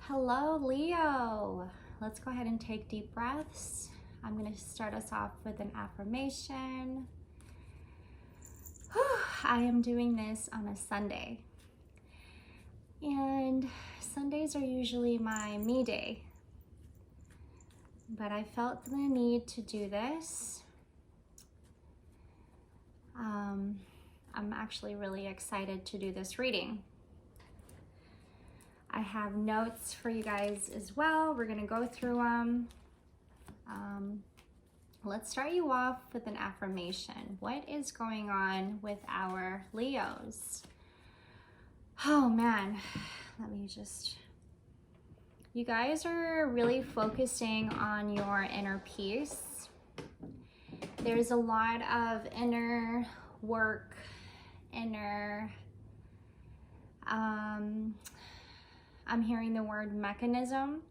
Hello, Leo. Let's go ahead and take deep breaths. I'm going to start us off with an affirmation. I am doing this on a Sunday. And Sundays are usually my me day. But I felt the need to do this. I'm actually really excited to do this reading. I have notes for you guys as well. We're gonna go through them. Let's start you off with an affirmation. What is going on with our Leos? Oh man, you guys are really focusing on your inner peace. There's a lot of inner work, I'm hearing the word mechanism.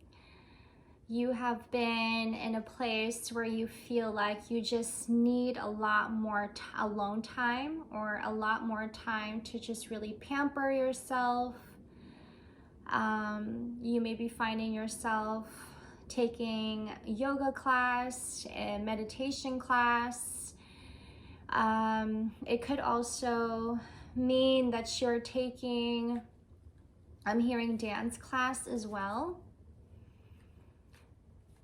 You have been in a place where you feel like you just need a lot more alone time, or a lot more time to just really pamper yourself. You may be finding yourself taking a yoga class, a meditation class. It could also mean that you're taking, I'm hearing dance class as well.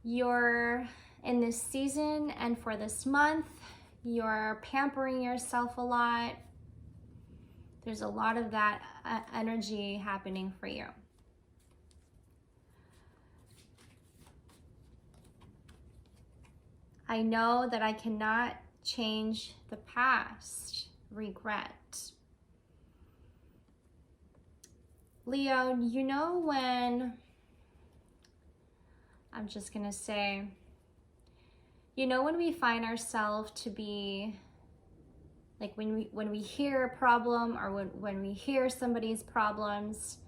You're in this season and for this month, you're pampering yourself a lot. There's a lot of that energy happening for you. I know that I cannot change the past. Regret. Leo, you know when, I'm just gonna say, you know when we find ourselves to be, like when we hear a problem, or when we hear somebody's problems,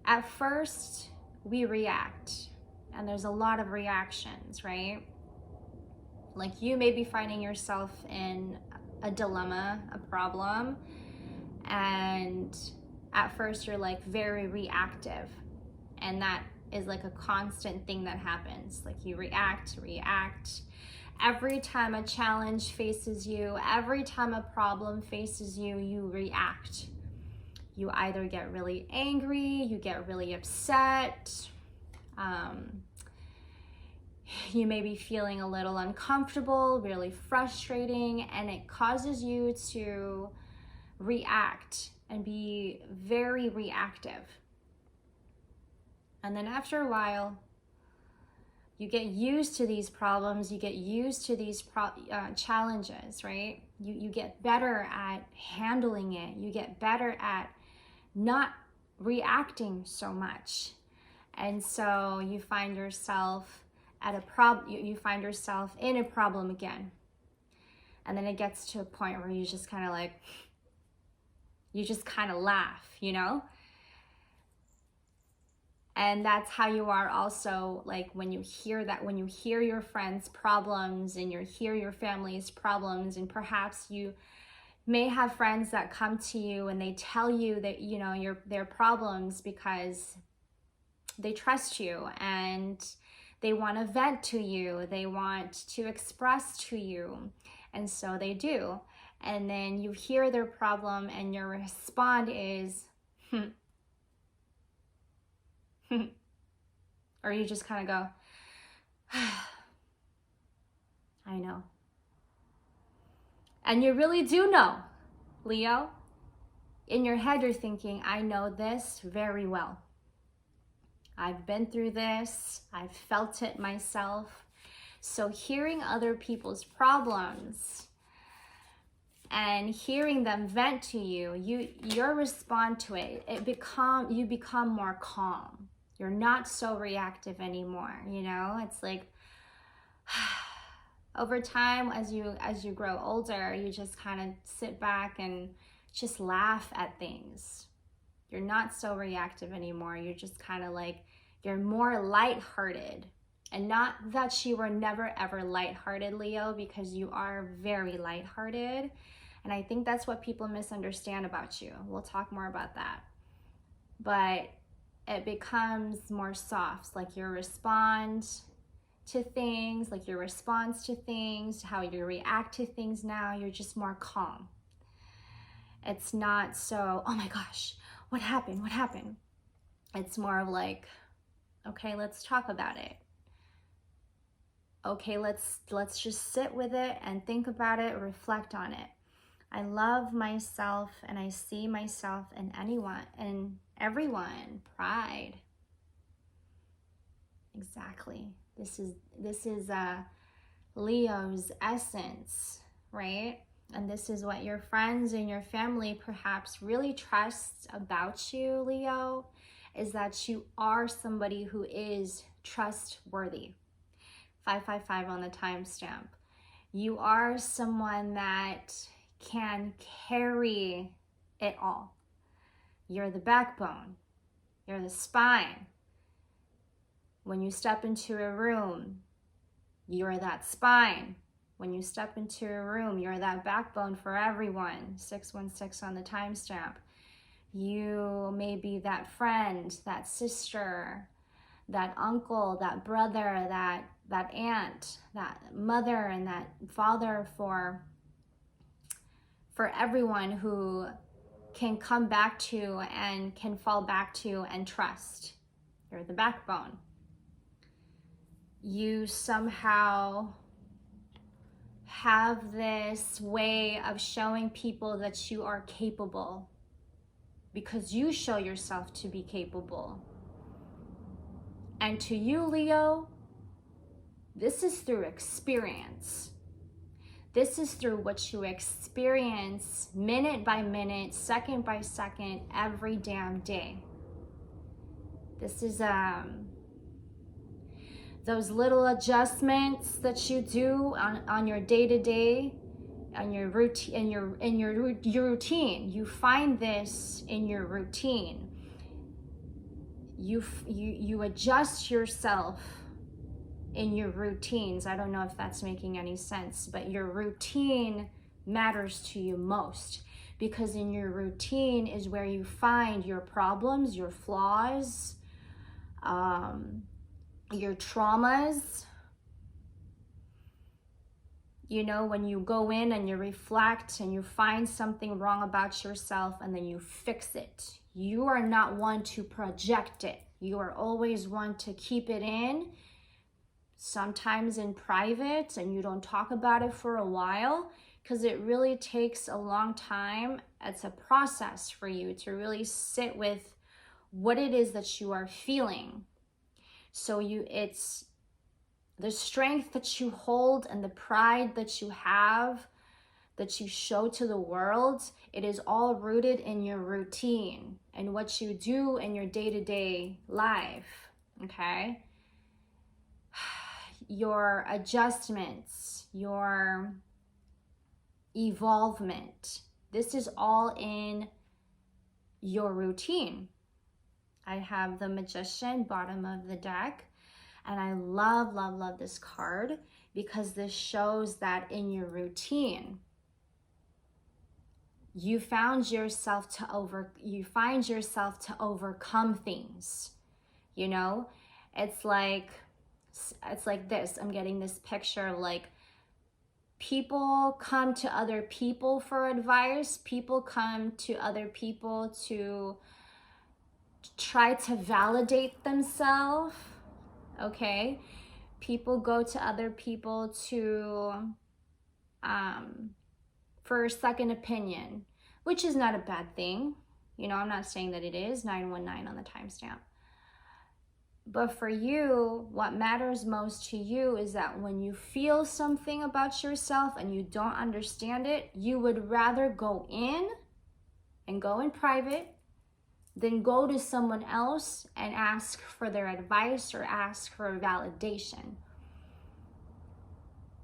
at first we react, and there's a lot of reactions, right? Like you may be finding yourself in a dilemma, a problem, and at first you're like very reactive, and that is like a constant thing that happens. Like you react. Every time a challenge faces you, every time a problem faces you, you react. You either get really angry, you get really upset, you may be feeling a little uncomfortable, really frustrating, and it causes you to react and be very reactive. And then after a while, you get used to these problems, you get used to these challenges, right? You get better at handling it. You get better at not reacting so much. And so you find yourself at a problem, you find yourself in a problem again. And then it gets to a point where you just kind of like, you just kind of laugh, you know? And that's how you are also, like when you hear that, when you hear your friends' problems and you hear your family's problems, and perhaps you may have friends that come to you and they tell you that, you know, their problems because they trust you and they want to vent to you, they want to express to you, and so they do. And then you hear their problem and your response is, or you just kind of go, I know. And you really do know, Leo. In your head, you're thinking, I know this very well. I've been through this. I've felt it myself. So hearing other people's problems and hearing them vent to you, your response to it, you become more calm. You're not so reactive anymore, you know? It's like over time, as you grow older, you just kind of sit back and just laugh at things. You're not so reactive anymore. You're just kind of like, you're more lighthearted. And not that you were never ever lighthearted, Leo, because you are very lighthearted. And I think that's what people misunderstand about you. We'll talk more about that. But it becomes more soft, like your response to things, like your response to things, how you react to things now, you're just more calm. It's not so, oh my gosh, what happened? What happened? It's more of like, okay, let's talk about it. Okay, let's just sit with it and think about it, reflect on it. I love myself and I see myself in anyone and everyone. Pride. Exactly. This is Leo's essence, right? And this is what your friends and your family perhaps really trust about you, Leo, is that you are somebody who is trustworthy. 555 on the timestamp. You are someone that can carry it all. You're the backbone. You're the spine. When you step into a room, you're that spine. When you step into a room, you're that backbone for everyone. 616 on the timestamp. You may be that friend, that sister, that uncle, that brother, that aunt, that mother, and that father for everyone who can come back to and can fall back to and trust. You're the backbone. You somehow have this way of showing people that you are capable because you show yourself to be capable. And to you, Leo, this is through experience. This is through what you experience minute by minute, second by second, every damn day. This is those little adjustments that you do on your day-to-day, on your routine, in your routine. You find this in your routine. You adjust yourself in your routines. I don't know if that's making any sense, but your routine matters to you most, because in your routine is where you find your problems, your flaws, your traumas. You know, when you go in and you reflect and you find something wrong about yourself and then you fix it. You are not one to project it. You are always one to keep it in, sometimes in private, and you don't talk about it for a while because it really takes a long time. It's a process for you to really sit with what it is that you are feeling. So it's the strength that you hold and the pride that you have, that you show to the world, it is all rooted in your routine and what you do in your day-to-day life, okay? Your adjustments, your evolvement, this is all in your routine. I have the Magician, bottom of the deck. And I love, love, love this card because this shows that in your routine, you find yourself to overcome things. You know, it's like this. I'm getting this picture of like people come to other people for advice. People come to other people to try to validate themselves. Okay, people go to other people to for a second opinion, which is not a bad thing. You know, I'm not saying that it is. 919 on the timestamp. But for you, what matters most to you is that when you feel something about yourself and you don't understand it, you would rather go in private then go to someone else and ask for their advice or ask for validation.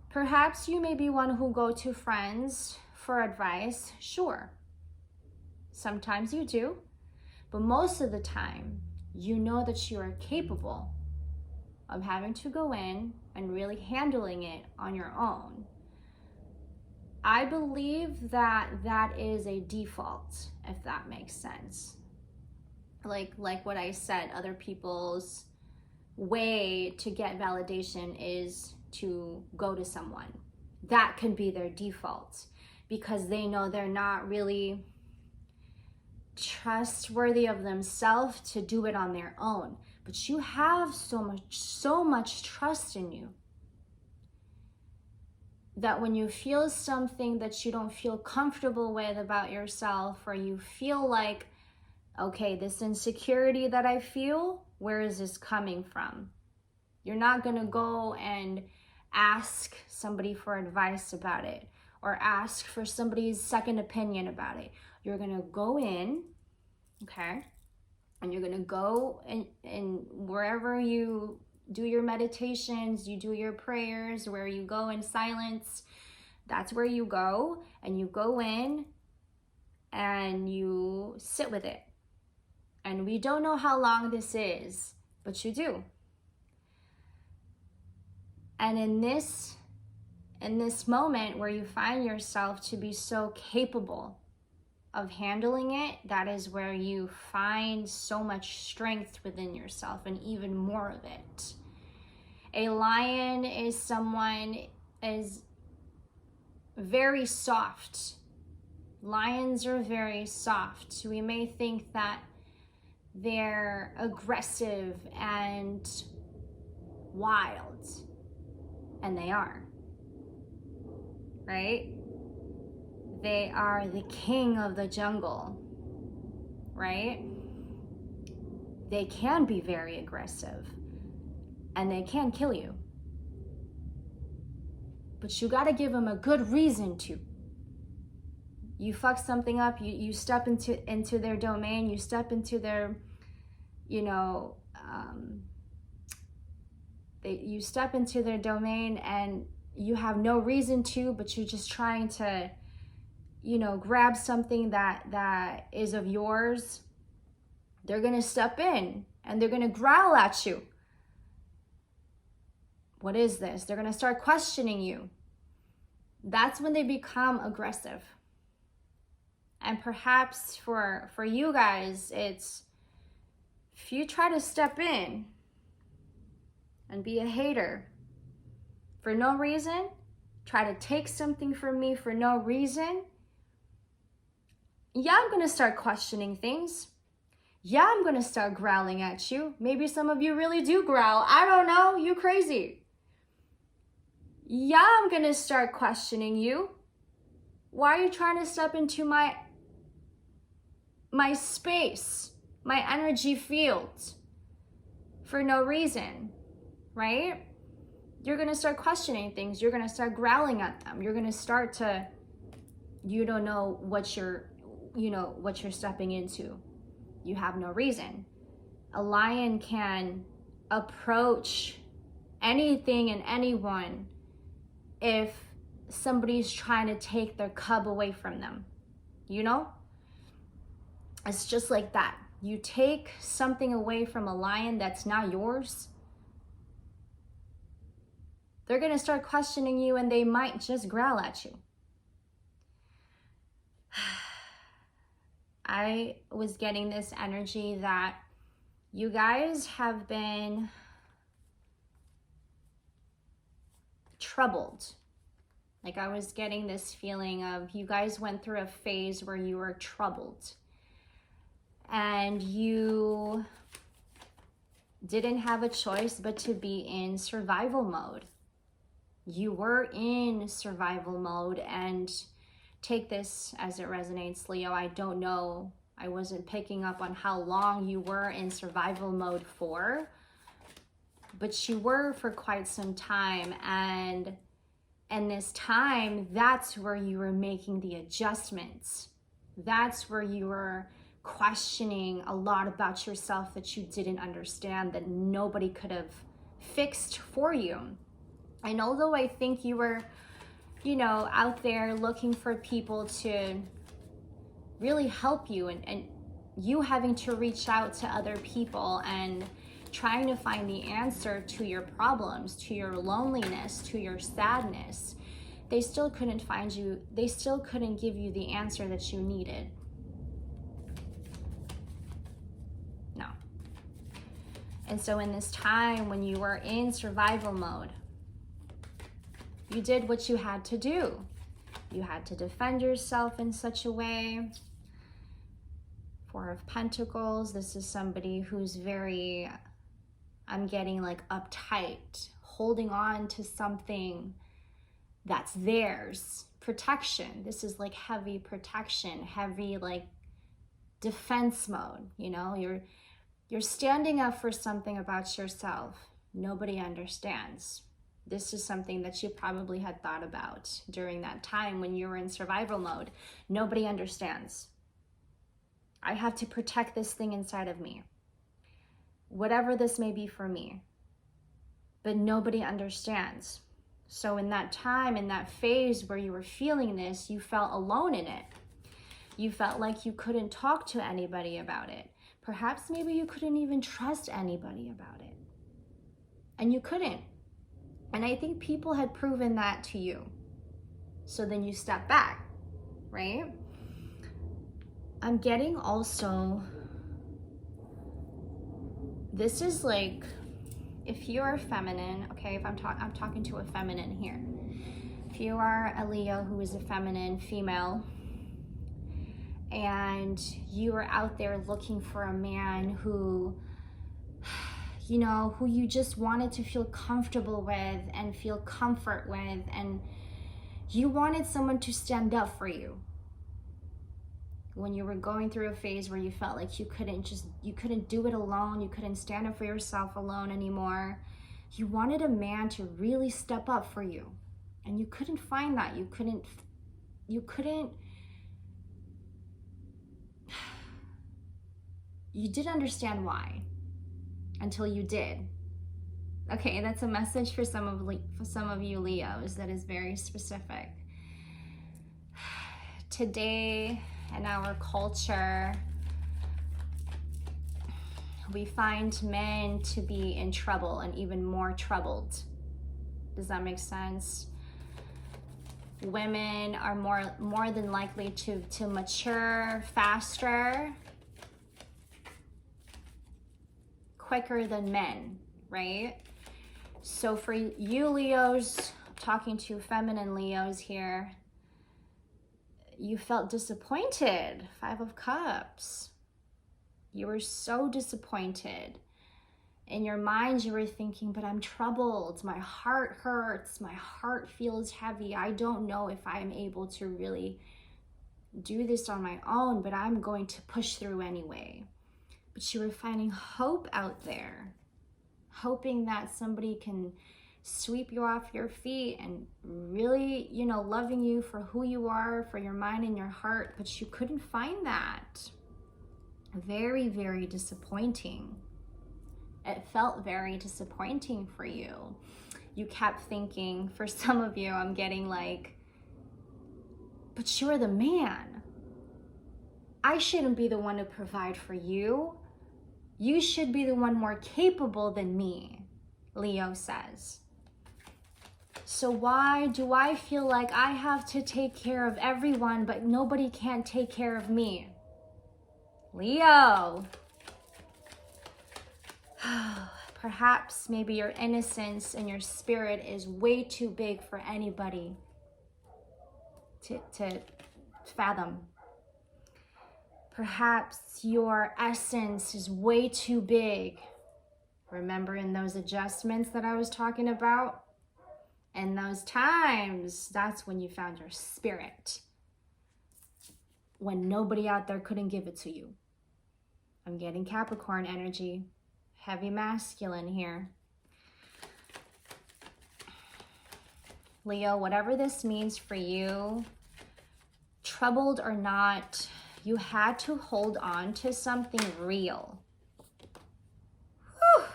Perhaps you may be one who go to friends for advice, sure. Sometimes you do, but most of the time, you know that you are capable of having to go in and really handling it on your own. I believe that that is a default, if that makes sense. like what I said, other people's way to get validation is to go to someone. That can be their default because they know they're not really trustworthy of themselves to do it on their own. But you have so much trust in you that when you feel something that you don't feel comfortable with about yourself, or you feel like, okay, this insecurity that I feel, where is this coming from? You're not gonna go and ask somebody for advice about it or ask for somebody's second opinion about it. You're gonna go in, okay? And you're gonna go and wherever you do your meditations, you do your prayers, where you go in silence, that's where you go, and you go in and you sit with it. And we don't know how long this is, but you do. And in this moment where you find yourself to be so capable of handling it, that is where you find so much strength within yourself and even more of it. A lion is someone is very soft. Lions are very soft. We may think that they're aggressive and wild, and they are, right? They are the king of the jungle, right? They can be very aggressive and they can kill you. But you gotta give them a good reason to. You fuck something up, you step into their domain, you step into their, you step into their domain and you have no reason to, but you're just trying to, grab something that is of yours. They're gonna step in and they're gonna growl at you. What is this? They're gonna start questioning you. That's when they become aggressive. And perhaps for you guys, it's if you try to step in and be a hater for no reason, try to take something from me for no reason, yeah, I'm gonna start questioning things. Yeah, I'm gonna start growling at you. Maybe some of you really do growl. I don't know, you crazy. Yeah, I'm gonna start questioning you. Why are you trying to step into my space, my energy field for no reason, right? You're gonna start questioning things. You're gonna start growling at them. You're gonna start to, you don't know what you're stepping into. You have no reason. A lion can approach anything and anyone if somebody's trying to take their cub away from them. It's just like that. You take something away from a lion that's not yours, they're gonna start questioning you and they might just growl at you. I was getting this energy that you guys have been troubled. Like I was getting this feeling of you guys went through a phase where you were troubled and you didn't have a choice but to be in survival mode. You were in survival mode, and take this as it resonates, Leo. I don't know. I wasn't picking up on how long you were in survival mode for, but you were for quite some time. And this time, that's where you were making the adjustments. That's where you were questioning a lot about yourself that you didn't understand, that nobody could have fixed for you. And although I think you were, out there looking for people to really help you, and you having to reach out to other people and trying to find the answer to your problems, to your loneliness, to your sadness, they still couldn't find you. They still couldn't give you the answer that you needed. And so in this time when you were in survival mode, you did what you had to do. You had to defend yourself in such a way. Four of Pentacles, this is somebody who's very, I'm getting like uptight, holding on to something that's theirs. Protection, this is like heavy protection, heavy like defense mode, you know, you're standing up for something about yourself. Nobody understands. This is something that you probably had thought about during that time when you were in survival mode. Nobody understands. I have to protect this thing inside of me, whatever this may be for me, but nobody understands. So in that time, in that phase where you were feeling this, you felt alone in it. You felt like you couldn't talk to anybody about it. Perhaps maybe you couldn't even trust anybody about it. And you couldn't. And I think people had proven that to you. So then you step back, right? I'm getting also, this is like, if you are feminine, okay, if I'm talking to a feminine here. If you are a Leo who is a feminine female, and you are out there looking for a man who, you know, who you just wanted to feel comfortable with and feel comfort with, and you wanted someone to stand up for you when you were going through a phase where you felt like you couldn't do it alone, you couldn't stand up for yourself alone anymore. You wanted a man to really step up for you, and you couldn't find that. You didn't understand why until you did. Okay, that's a message for some of you Leos that is very specific. Today in our culture, we find men to be in trouble and even more troubled. Does that make sense? Women are more than likely to mature faster, quicker than men, right? So for you Leos, talking to feminine Leos here, you felt disappointed. 5 of Cups. You were so disappointed. In your mind, you were thinking, but I'm troubled. My heart hurts. My heart feels heavy. I don't know if I'm able to really do this on my own, but I'm going to push through anyway. But you were finding hope out there, hoping that somebody can sweep you off your feet and really, you know, loving you for who you are, for your mind and your heart, but you couldn't find that. Very, very disappointing. It felt very disappointing for you. You kept thinking, for some of you, I'm getting like, but you're the man. I shouldn't be the one to provide for you. You should be the one more capable than me, Leo says. So why do I feel like I have to take care of everyone, but nobody can take care of me? Leo. Perhaps maybe your innocence and your spirit is way too big for anybody to fathom. Perhaps your essence is way too big. Remember in those adjustments that I was talking about? And those times, that's when you found your spirit. When nobody out there couldn't give it to you. I'm getting Capricorn energy. Heavy masculine here. Leo, whatever this means for you, troubled or not, you had to hold on to something real. Whew,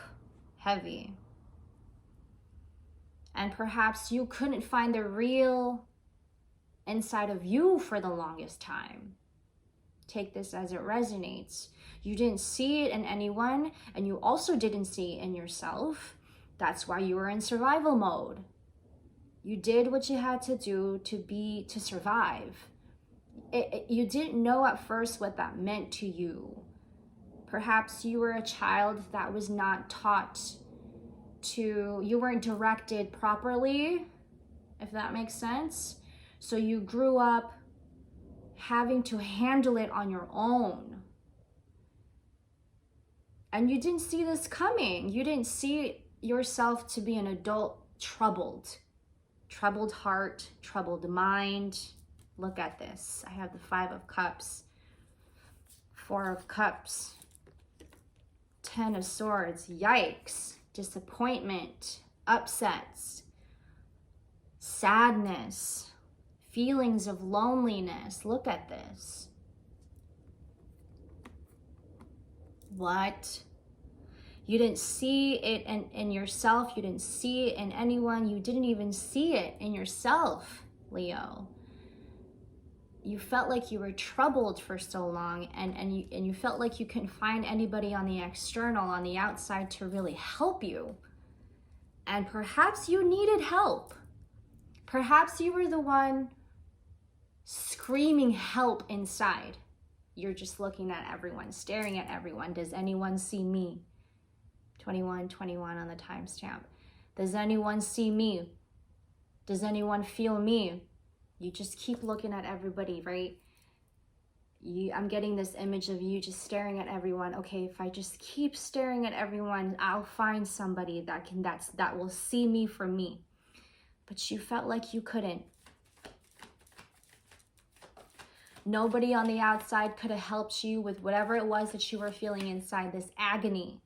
heavy. And perhaps you couldn't find the real inside of you for the longest time. Take this as it resonates. You didn't see it in anyone, and you also didn't see it in yourself. That's why you were in survival mode. You did what you had to do to survive. You didn't know at first what that meant to you. Perhaps you were a child that was not taught to, you weren't directed properly, if that makes sense. So you grew up having to handle it on your own. And you didn't see this coming. You didn't see yourself to be an adult troubled heart, troubled mind. Look at this. I have the 5 of Cups, 4 of Cups, 10 of Swords. Yikes. Disappointment, upsets, sadness, feelings of loneliness. Look at this. What? You didn't see it in yourself. You didn't see it in anyone. You didn't even see it in yourself, Leo. You felt like you were troubled for so long, and you felt like you couldn't find anybody on the external, on the outside, to really help you. And perhaps you needed help. Perhaps you were the one screaming help inside. You're just looking at everyone, staring at everyone. Does anyone see me? 2121 on the timestamp. Does anyone see me? Does anyone feel me? You just keep looking at everybody, right? I'm getting this image of you just staring at everyone. Okay, if I just keep staring at everyone, I'll find somebody that will see me for me. But you felt like you couldn't. Nobody on the outside could have helped you with whatever it was that you were feeling inside, this agony.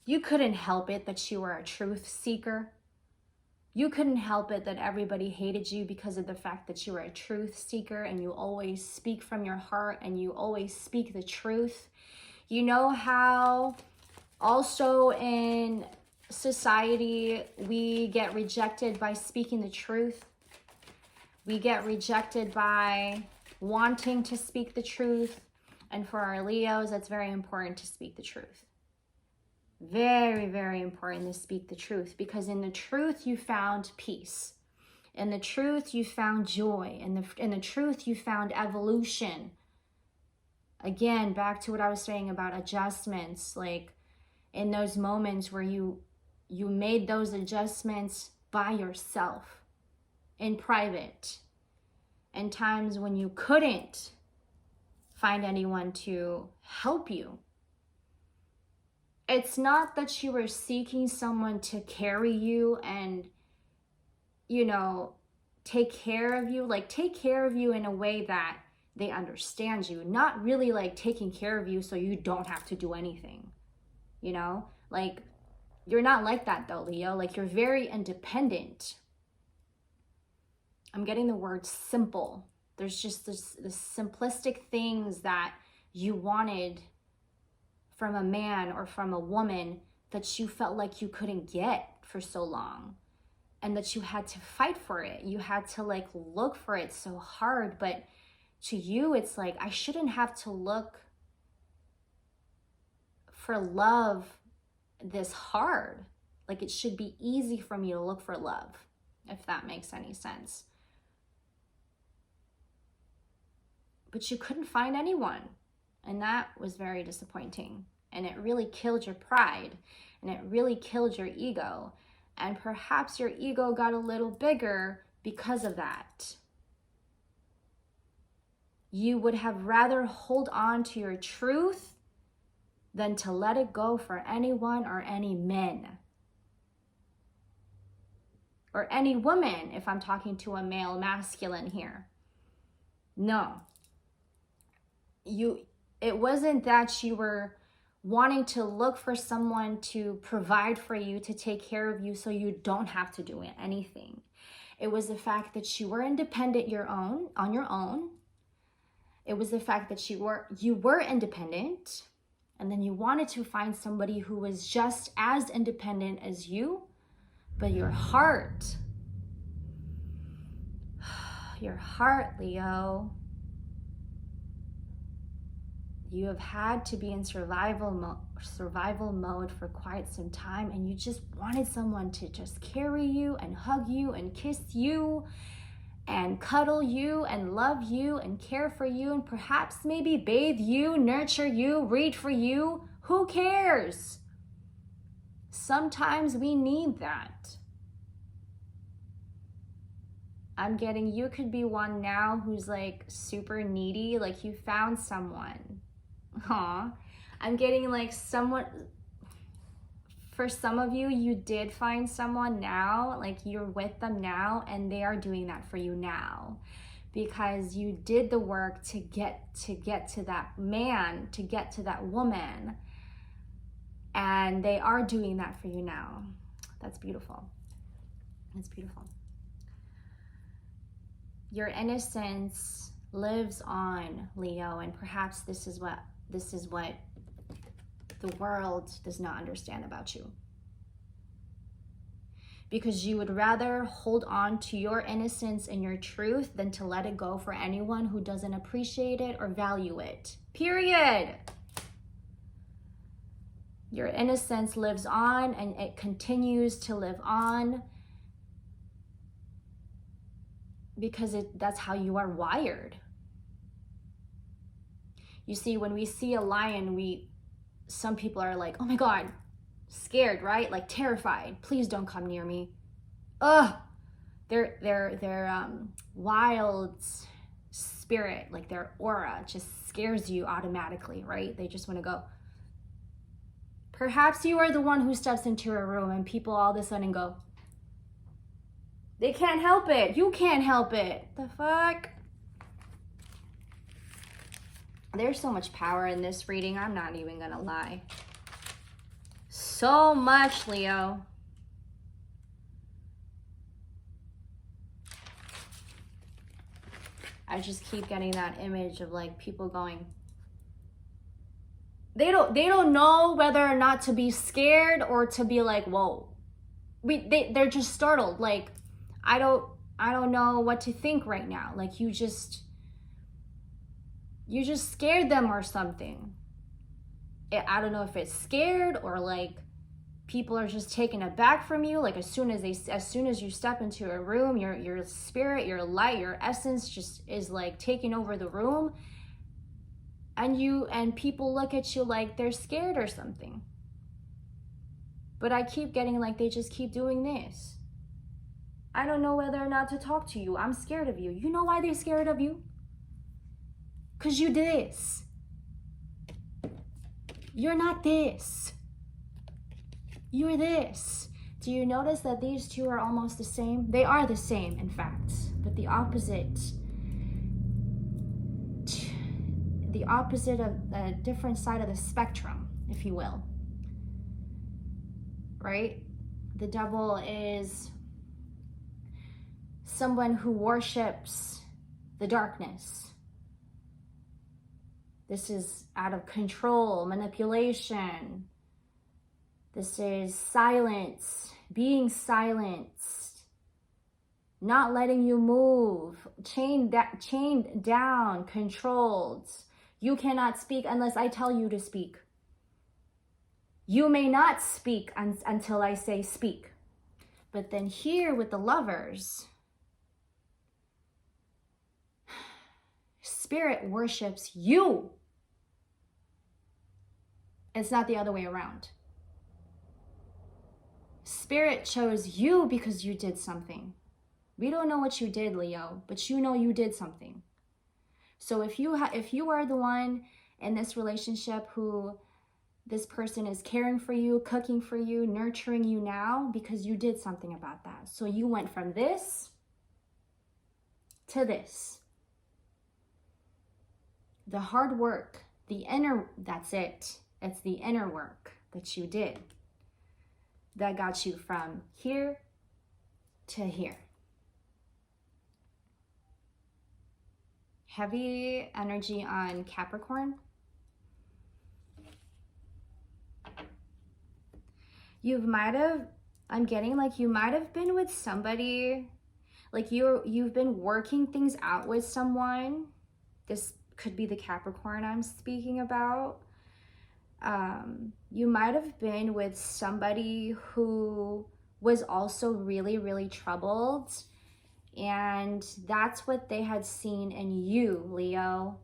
You couldn't help it that you were a truth seeker. You couldn't help it that everybody hated you because of the fact that you were a truth seeker and you always speak from your heart and you always speak the truth. You know how also in society we get rejected by speaking the truth? We get rejected by wanting to speak the truth. And for our Leos, that's very important to speak the truth. Very, very important to speak the truth, because in the truth you found peace. In the truth you found joy. In the truth you found evolution. Again, back to what I was saying about adjustments, like in those moments where you made those adjustments by yourself, in private, and times when you couldn't find anyone to help you. It's not that you were seeking someone to carry you and, take care of you. Like, take care of you in a way that they understand you. Not really like taking care of you so you don't have to do anything. Like, you're not like that though, Leo. Like, you're very independent. I'm getting the word simple. There's just this simplistic things that you wanted from a man or from a woman that you felt like you couldn't get for so long, and that you had to fight for it. You had to like look for it so hard. But to you, it's like, I shouldn't have to look for love this hard. Like, it should be easy for me to look for love, if that makes any sense. But you couldn't find anyone. And that was very disappointing. And it really killed your pride. And it really killed your ego. And perhaps your ego got a little bigger because of that. You would have rather hold on to your truth than to let it go for anyone or any men. Or any woman, if I'm talking to a male masculine here. No. It wasn't that you were wanting to look for someone to provide for you, to take care of you so you don't have to do anything. It was the fact that you were independent on your own. It was the fact that you were independent, and then you wanted to find somebody who was just as independent as you, but your heart, Leo, you have had to be in survival mode for quite some time, and you just wanted someone to just carry you and hug you and kiss you and cuddle you and love you and care for you and perhaps maybe bathe you, nurture you, read for you. Who cares? Sometimes we need that. I'm getting you could be one now who's like super needy, like you found someone. Aw. I'm getting like someone, for some of you, you did find someone now, like you're with them now and they are doing that for you now because you did the work to get to that man, to get to that woman, and they are doing that for you now. That's beautiful. That's beautiful. Your innocence lives on, Leo, and perhaps this is what the world does not understand about you. Because you would rather hold on to your innocence and your truth than to let it go for anyone who doesn't appreciate it or value it. Period. Your innocence lives on and it continues to live on because that's how you are wired. You see, when we see a lion, some people are like, oh my God, scared, right? Like terrified. Please don't come near me. Ugh. Their wild spirit, like their aura just scares you automatically, right? They just want to go. Perhaps you are the one who steps into a room and people all of a sudden go, they can't help it. You can't help it. The fuck? There's so much power in this reading. I'm not even gonna lie. So much, Leo. I just keep getting that image of like people going, they don't know whether or not to be scared or to be like, whoa. They're just startled. Like, I don't know what to think right now. Like you just scared them or something. I don't know if it's scared or like people are just taken aback from you. Like as soon as you step into a room, your spirit, your light, your essence just is like taking over the room. And people look at you like they're scared or something. But I keep getting like they just keep doing this. I don't know whether or not to talk to you. I'm scared of you. You know why they're scared of you? Because you this. You're not this. You're this. Do you notice that these two are almost the same? They are the same, in fact, but the opposite of a different side of the spectrum, if you will. Right? The devil is someone who worships the darkness. This is out of control, manipulation. This is silence, being silenced, not letting you move, chained down, controlled. You cannot speak unless I tell you to speak. You may not speak until I say speak. But then here with the lovers, Spirit worships you. It's not the other way around. Spirit chose you because you did something. We don't know what you did, Leo, but you know you did something. So if you are the one in this relationship who this person is caring for you, cooking for you, nurturing you now because you did something about that. So you went from this to this. The hard work, the inner, that's it. It's the inner work that you did that got you from here to here. Heavy energy on Capricorn. I'm getting like you might have been with somebody, like you've been working things out with someone. This could be the Capricorn I'm speaking about. You might have been with somebody who was also really, really troubled And that's what they had seen in you, Leo.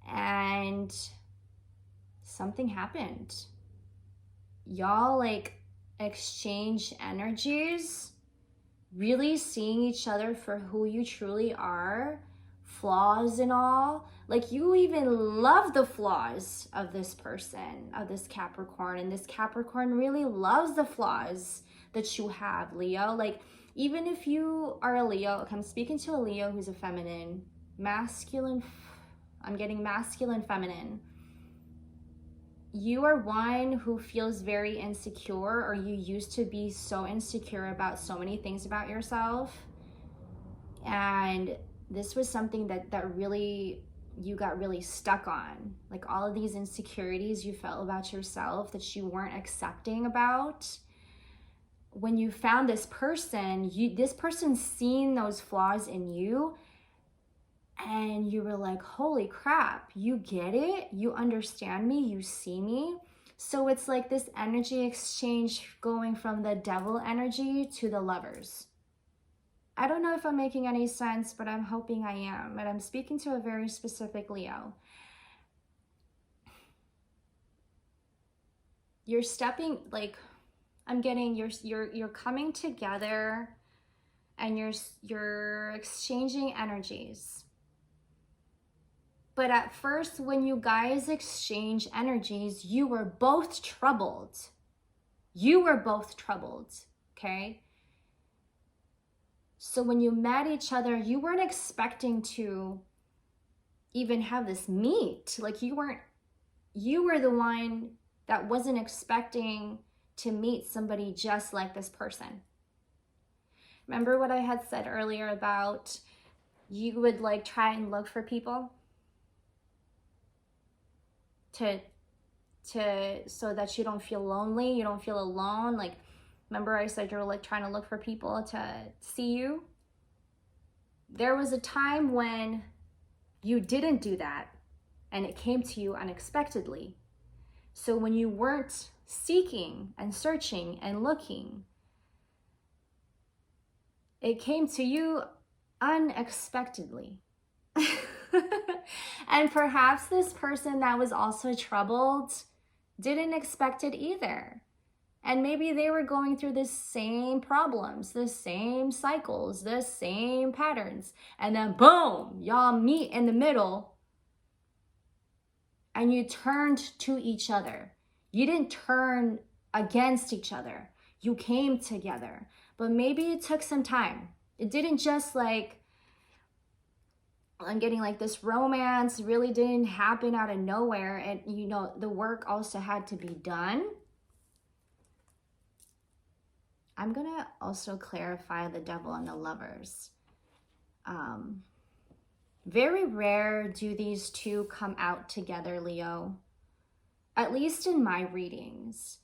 And something happened. Y'all like exchange energies, really seeing each other for who you truly are, flaws and all. Like you even love the flaws of this person, of this Capricorn, and this Capricorn really loves the flaws that you have, Leo. Like even if you are a Leo, okay, I'm speaking to a Leo who's a feminine, masculine, I'm getting masculine, feminine. You are one who feels very insecure, or you used to be so insecure about so many things about yourself. And this was something that really, you got really stuck on. Like all of these insecurities you felt about yourself that you weren't accepting about. When you found this person, this person's seen those flaws in you, and you were like, holy crap, you get it, you understand me, you see me. So it's like this energy exchange going from the devil energy to the lovers. I don't know if I'm making any sense, but I'm hoping I am. And I'm speaking to a very specific Leo. You're stepping, like, I'm getting, you're coming together, and you're exchanging energies. But at first, when you guys exchange energies, you were both troubled. You were both troubled, okay? So when you met each other, you weren't expecting to even have this meet. Like you were the one that wasn't expecting to meet somebody just like this person. Remember what I had said earlier about you would like try and look for people so that you don't feel lonely, you don't feel alone. Like, remember I said you're like trying to look for people to see you? There was a time when you didn't do that, and it came to you unexpectedly. So when you weren't seeking and searching and looking, it came to you unexpectedly. And perhaps this person that was also troubled didn't expect it either. And maybe they were going through the same problems, the same cycles, the same patterns. And then boom, y'all meet in the middle, and you turned to each other. You didn't turn against each other. You came together. But maybe it took some time. It didn't just like, I'm getting like this romance really didn't happen out of nowhere. And you know, the work also had to be done. I'm gonna also clarify the devil and the lovers. Very rare do these two come out together, Leo. At least in my readings.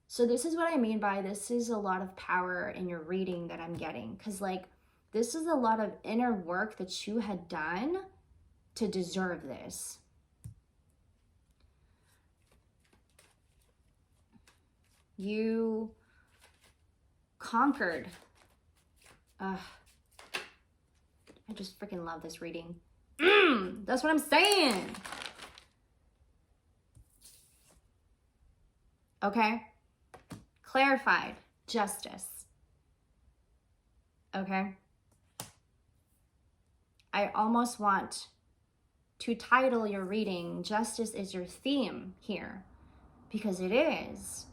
So this is what I mean by this is a lot of power in your reading that I'm getting. Because like, this is a lot of inner work that you had done to deserve this. You conquered. I just freaking love this reading. That's what I'm saying. Okay? Clarified. Justice. Okay? I almost want to title your reading, Justice is your theme here. Because it is.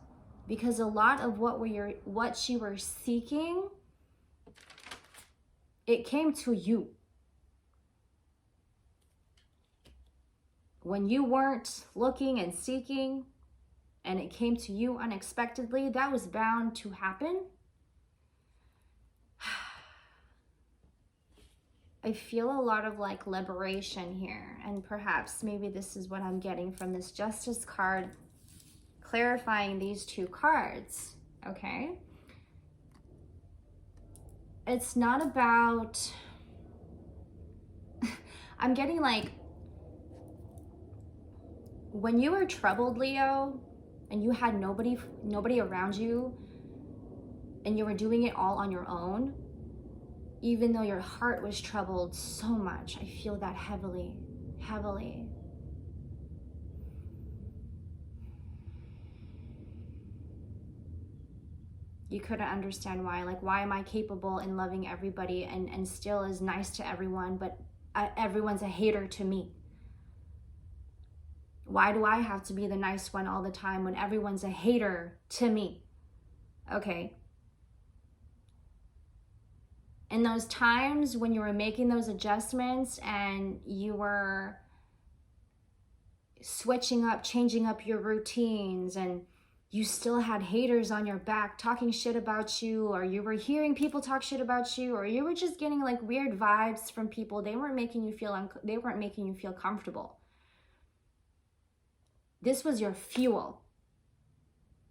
Because a lot of what you were seeking, it came to you. When you weren't looking and seeking, and it came to you unexpectedly, that was bound to happen. I feel a lot of like liberation here, and perhaps maybe this is what I'm getting from this Justice card, clarifying these two cards, okay? It's not about, I'm getting like, when you were troubled, Leo, and you had nobody around you, and you were doing it all on your own, even though your heart was troubled so much. I feel that heavily, heavily. You couldn't understand why. Like, why am I capable in loving everybody and still is nice to everyone, but everyone's a hater to me? Why do I have to be the nice one all the time when everyone's a hater to me? Okay. In those times when you were making those adjustments and you were switching up, changing up your routines, and you still had haters on your back talking shit about you, or you were hearing people talk shit about you, or you were just getting like weird vibes from people, they weren't making you feel comfortable. This was your fuel.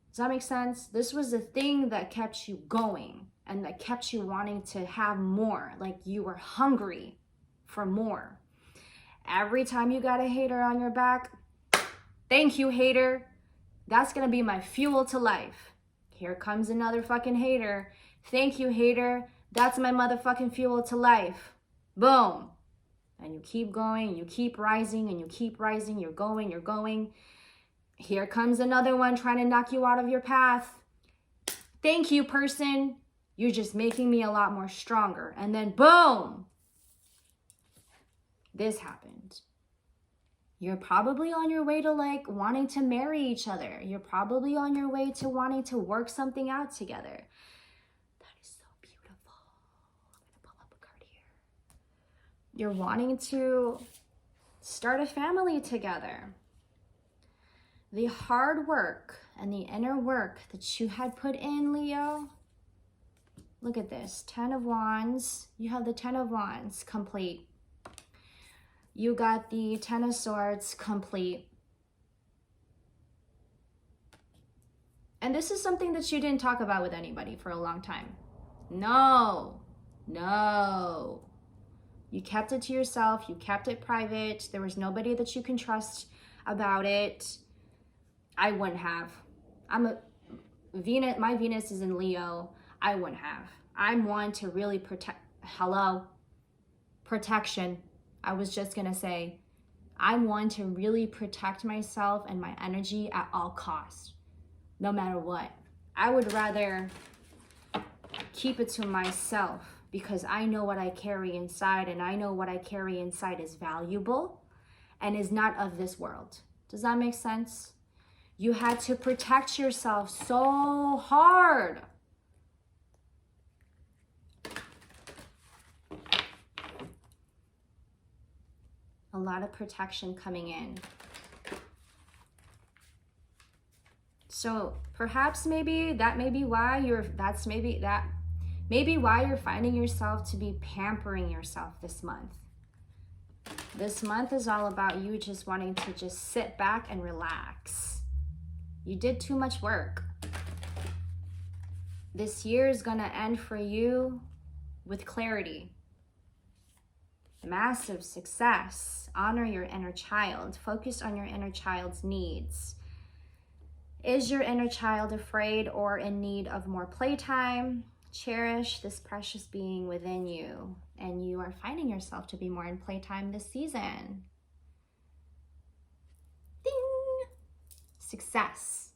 Does that make sense? This was the thing that kept you going and that kept you wanting to have more. Like, you were hungry for more. Every time you got a hater on your back, thank you, hater. That's gonna be my fuel to life. Here comes another fucking hater. Thank you, hater. That's my motherfucking fuel to life. Boom. And you keep going, you keep rising, and you keep rising. You're going, you're going. Here comes another one trying to knock you out of your path. Thank you, person. You're just making me a lot more stronger. And then boom, this happened. You're probably on your way to like wanting to marry each other. You're probably on your way to wanting to work something out together. That is so beautiful. I'm gonna pull up a card here. You're wanting to start a family together. The hard work and the inner work that you had put in, Leo. Look at this, 10 of Wands. You have the 10 of Wands complete. You got the 10 of Swords complete. And this is something that you didn't talk about with anybody for a long time. No. You kept it to yourself. You kept it private. There was nobody that you can trust about it. I wouldn't have. My Venus is in Leo. I wouldn't have. I'm one to really protection. I was just gonna say, I'm one to really protect myself and my energy at all costs, no matter what. I would rather keep it to myself because I know what I carry inside, and I know what I carry inside is valuable and is not of this world. Does that make sense? You had to protect yourself so hard. A lot of protection coming in. So perhaps maybe that may be why you're finding yourself to be pampering yourself this month. This month is all about you just wanting to just sit back and relax. You did too much work. This year is gonna end for you with clarity. Massive success. Honor your inner child. Focus on your inner child's needs. Is your inner child afraid or in need of more playtime? Cherish this precious being within you, and you are finding yourself to be more in playtime this season. Ding! Success.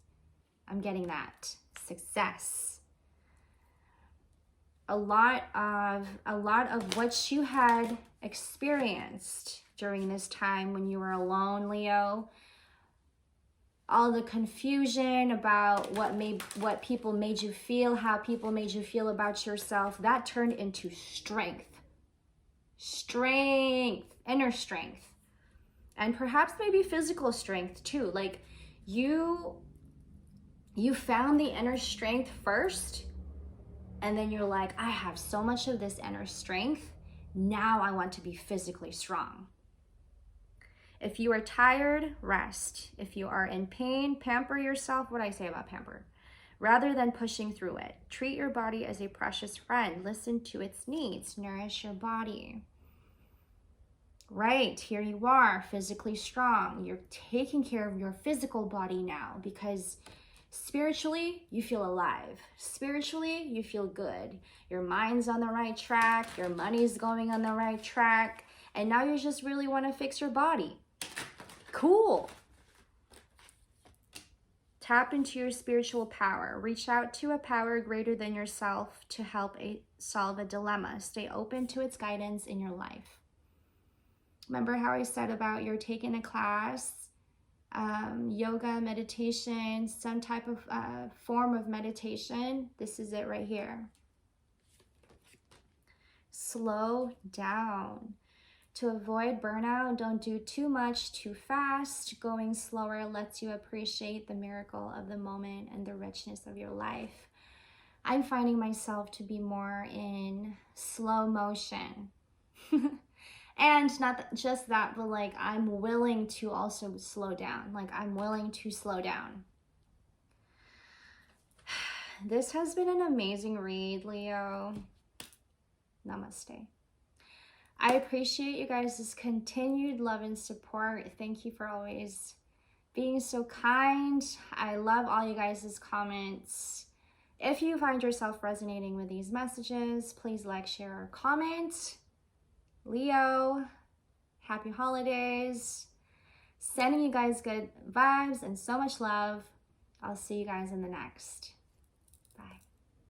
I'm getting that. Success. A lot of what you had experienced during this time when you were alone, Leo, all the confusion about what people made you feel, how people made you feel about yourself, that turned into strength, inner strength, and perhaps maybe physical strength too. Like you found the inner strength first, and then you're like, I have so much of this inner strength. Now I want to be physically strong. If you are tired, rest. If you are in pain, pamper yourself. What do I say about pamper? Rather than pushing through it. Treat your body as a precious friend. Listen to its needs. Nourish your body. Right, here you are, physically strong. You're taking care of your physical body now because Spiritually, you feel alive. Spiritually, you feel good. Your mind's on the right track. Your money's going on the right track. And now you just really want to fix your body. Cool. Tap into your spiritual power. Reach out to a power greater than yourself to help solve a dilemma. Stay open to its guidance in your life. Remember how I said about you're taking a class, yoga, meditation, some type of form of meditation? This is it right here. Slow down. To avoid burnout, don't do too much too fast. Going slower lets you appreciate the miracle of the moment and the richness of your life. I'm finding myself to be more in slow motion. And not just that, but like I'm willing to also slow down. Like I'm willing to slow down. This has been an amazing read, Leo. Namaste. I appreciate you guys' continued love and support. Thank you for always being so kind. I love all you guys' comments. If you find yourself resonating with these messages, please like, share, or comment. Leo, happy holidays. Sending you guys good vibes and so much love. I'll see you guys in the next.